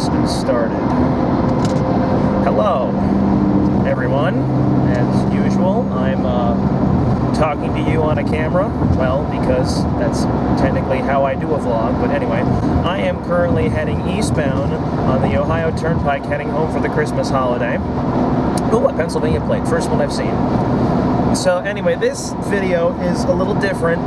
just started. Hello, everyone. As usual, I'm talking to you on a camera. Well, because that's technically how I do a vlog. But anyway, I am currently heading eastbound on the Ohio Turnpike, heading home for the Christmas holiday. Oh, a Pennsylvania plate. First one I've seen. So anyway, this video is a little different.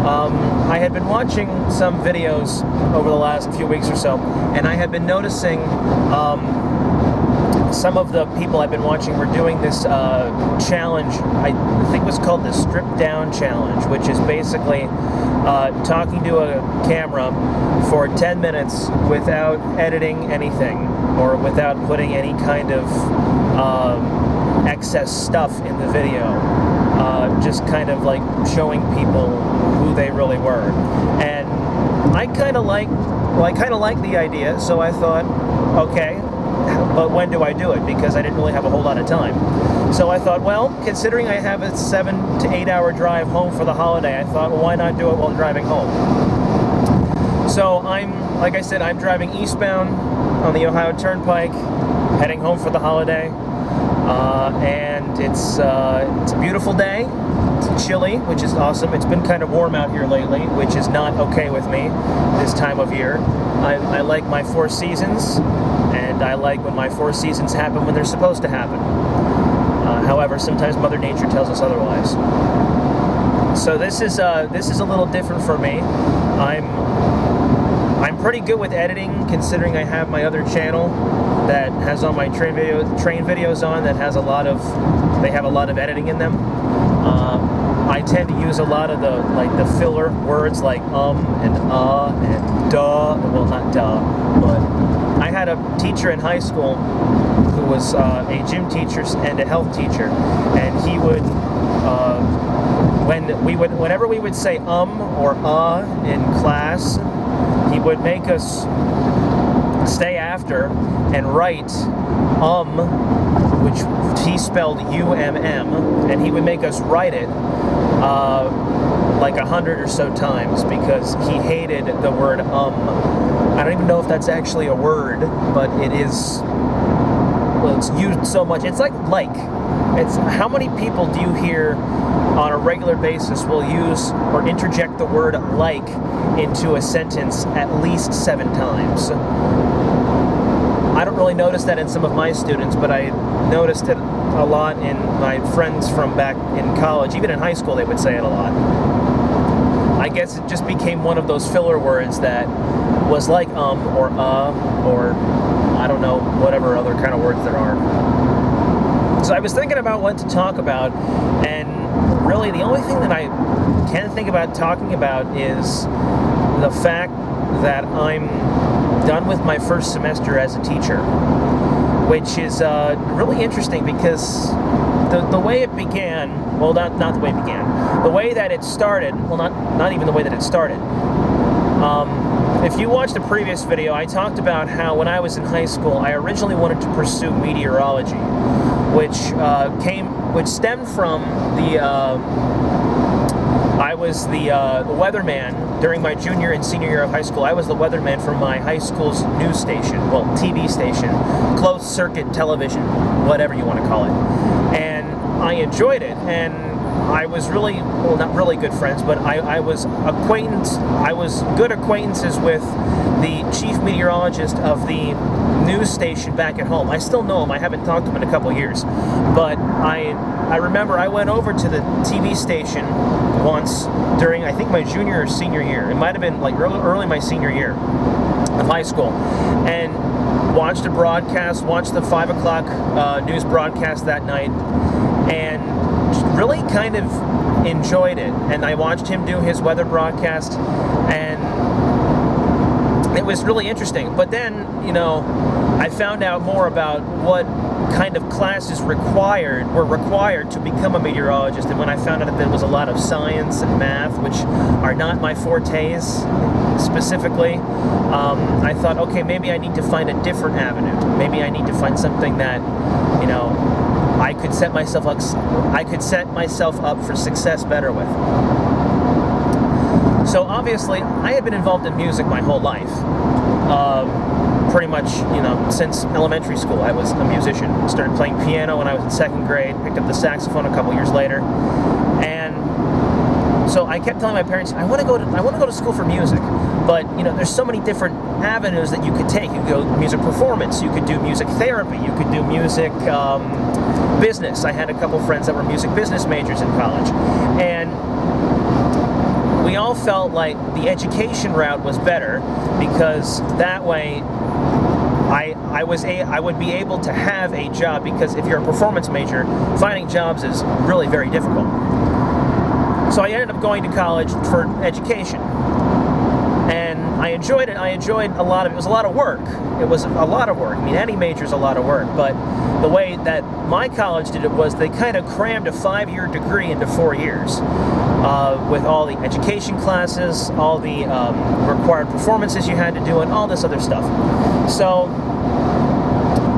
I had been watching some videos over the last few weeks or so, and I had been noticing some of the people I've been watching were doing this challenge. I think it was called the Strip Down Challenge, which is basically talking to a camera for 10 minutes without editing anything or without putting any kind of excess stuff in the video. Just kind of like showing people who they really were. And I kind of like the idea, so I thought, okay, but when do I do it? Because I didn't really have a whole lot of time. So I thought, well, considering I have a 7 to 8 hour drive home for the holiday, I thought, well, why not do it while driving home? So like I said, I'm driving eastbound on the Ohio Turnpike, heading home for the holiday. And it's a beautiful day. It's chilly, which is awesome. It's been kind of warm out here lately, which is not okay with me this time of year. I like my 4 seasons, and I like when my 4 seasons happen when they're supposed to happen. However, sometimes Mother Nature tells us otherwise. So this is a little different for me. I'm pretty good with editing, considering I have my other channel that has all my train videos on that has they have a lot of editing in them. I tend to use a lot of the filler words like and duh. Well, not duh, but I had a teacher in high school who was a gym teacher and a health teacher, and he would whenever we would say or in class, he would make us stay after and write which he spelled UMM, and he would make us write it like 100 or so times because he hated the word I don't even know if that's actually a word, but it is. Well, it's used so much. It's like. It's how many people do you hear on a regular basis will use or interject the word like into a sentence at least 7 times? I don't really notice that in some of my students, but I noticed it a lot in my friends from back in college. Even in high school, they would say it a lot. I guess it just became one of those filler words that was like or I don't know, whatever other kind of words there are. So I was thinking about what to talk about, and really the only thing that I can think about talking about is the fact that I'm done with my first semester as a teacher, which is really interesting because the way it began, well, not the way it began, the way that it started, well, not even the way that it started. If you watched the previous video, I talked about how when I was in high school, I originally wanted to pursue meteorology, which stemmed from I was the weatherman during my junior and senior year of high school. I was the weatherman for my high school's news station, well, TV station, closed circuit television, whatever you want to call it. And I enjoyed it, and I was really, well, not really good friends, but I was good acquaintances with the chief meteorologist of the news station back at home. I still know him. I haven't talked to him in a couple of years, but I remember I went over to the TV station once during, I think, my junior or senior year. It might have been like early my senior year of high school, and watched the 5 o'clock news broadcast that night, and really kind of enjoyed it. And I watched him do his weather broadcast, and it was really interesting. But then, I found out more about what kind of classes were required to become a meteorologist. And when I found out that there was a lot of science and math, which are not my fortes specifically, I thought, okay, maybe I need to find a different avenue. Maybe I need to find something that, I could set myself up for success better with. So obviously, I had been involved in music my whole life. pretty much, since elementary school, I was a musician. Started playing piano when I was in 2nd grade, picked up the saxophone a couple years later, and so I kept telling my parents, I want to go to school for music, but there's so many different avenues that you could take. You could go music performance, you could do music therapy, you could do music business. I had a couple friends that were music business majors in college, and we all felt like the education route was better because that way I would be able to have a job, because if you're a performance major, finding jobs is really very difficult. So I ended up going to college for education, and I enjoyed it. I enjoyed a lot of it. It was a lot of work. It was a lot of work. I mean, any major is a lot of work, but the way that my college did it was they kind of crammed a 5-year degree into 4 years. With all the education classes, all the required performances you had to do, and all this other stuff. So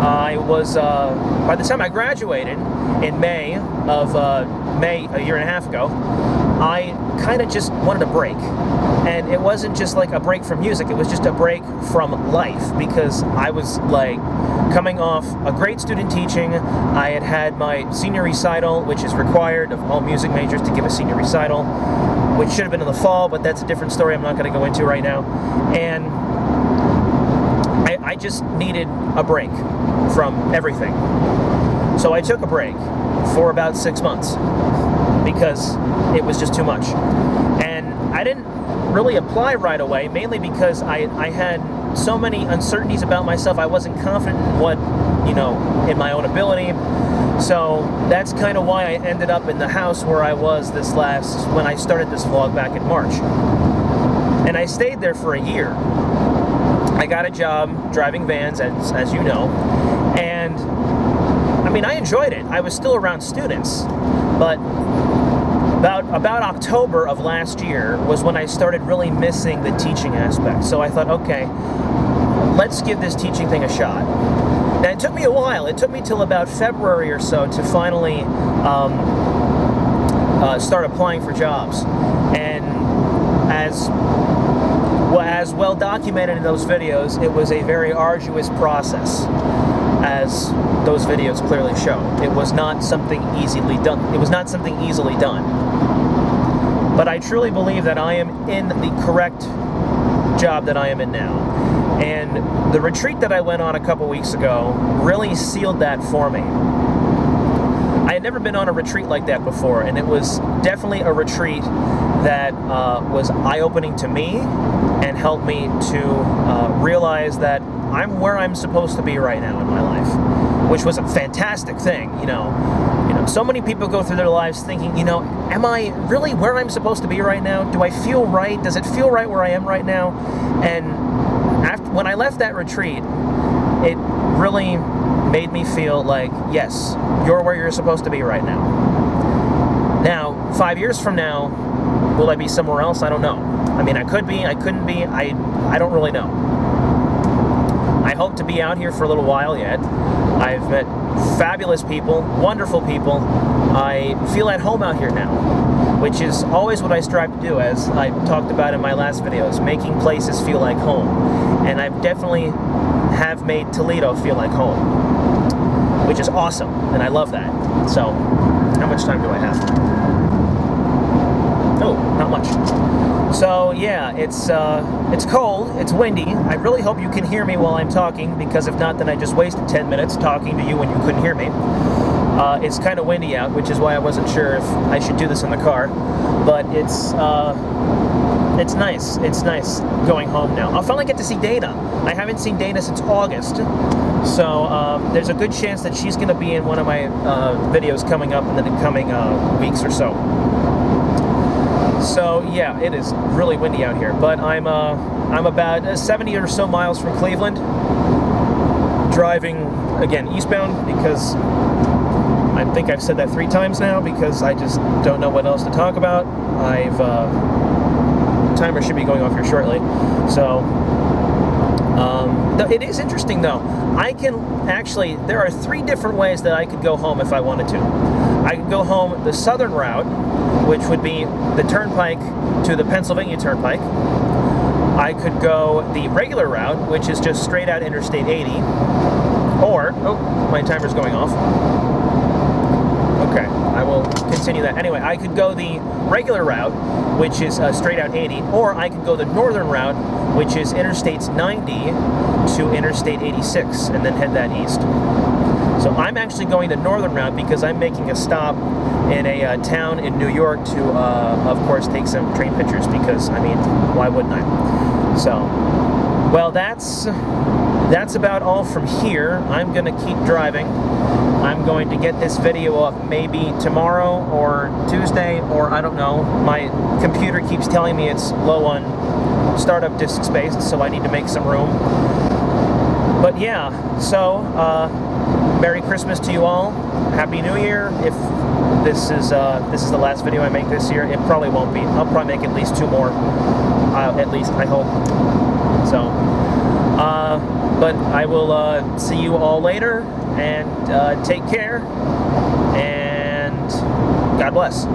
I was, by the time I graduated in May, a year and a half ago, I kind of just wanted a break. And it wasn't just like a break from music, it was just a break from life, because I was like coming off a great student teaching. I had had my senior recital, which is required of all music majors to give a senior recital, which should have been in the fall, but that's a different story I'm not going to go into right now. And I just needed a break from everything. So I took a break for about 6 months because it was just too much. And I didn't really apply right away, mainly because I had so many uncertainties about myself. I wasn't confident in what, in my own ability. So that's kind of why I ended up in the house where I was when I started this vlog back in March. And I stayed there for a year. I got a job driving vans, as you know, and I mean, I enjoyed it. I was still around students, but about October of last year was when I started really missing the teaching aspect. So I thought, okay, let's give this teaching thing a shot. Now, it took me a while. It took me till about February or so to finally start applying for jobs. And as well documented in those videos, it was a very arduous process, as those videos clearly show. It was not something easily done. It was not something easily done. But I truly believe that I am in the correct job that I am in now. And the retreat that I went on a couple weeks ago really sealed that for me. I had never been on a retreat like that before, and it was definitely a retreat that was eye-opening to me and helped me to realize that I'm where I'm supposed to be right now in my life, which was a fantastic thing. So many people go through their lives thinking, am I really where I'm supposed to be right now? Do I feel right? Does it feel right where I am right now? And when I left that retreat, it really made me feel like, yes, you're where you're supposed to be right now. Now, 5 years from now, will I be somewhere else? I don't know. I mean, I could be, I couldn't be, I don't really know. I hope to be out here for a little while yet. I've met fabulous people, wonderful people. I feel at home out here now, which is always what I strive to do, as I talked about in my last videos, making places feel like home. And I've definitely have made Toledo feel like home, which is awesome, and I love that. So, how much time do I have? Oh, not much. So yeah, it's cold, it's windy. I really hope you can hear me while I'm talking, because if not, then I just wasted 10 minutes talking to you when you couldn't hear me. It's kind of windy out, which is why I wasn't sure if I should do this in the car. But it's nice. It's nice going home now. I'll finally get to see Dana. I haven't seen Dana since August. So there's a good chance that she's going to be in one of my videos coming up in the coming weeks or so. So yeah, it is really windy out here, but I'm about 70 or so miles from Cleveland, driving again eastbound, because I think I've said that 3 times now, because I just don't know what else to talk about. Timer should be going off here shortly. So it is interesting though. I can actually, there are 3 different ways that I could go home if I wanted to. I could go home the southern route, which would be the turnpike to the Pennsylvania Turnpike. I could go the regular route, which is just straight out Interstate 80, or, oh, my timer's going off. Okay, I will continue that. Anyway, I could go the regular route, which is straight out 80, or I could go the northern route, which is Interstates 90 to Interstate 86, and then head that east. So I'm actually going the northern route because I'm making a stop in a town in New York to, of course, take some train pictures because, I mean, why wouldn't I? So, well, that's about all from here. I'm going to keep driving. I'm going to get this video up maybe tomorrow or Tuesday, or I don't know. My computer keeps telling me it's low on startup disk space, so I need to make some room. But yeah, so Merry Christmas to you all. Happy New Year. If this is the last video I make this year, it probably won't be. I'll probably make at least 2 more. At least, I hope. So, but I will see you all later, and take care, and God bless.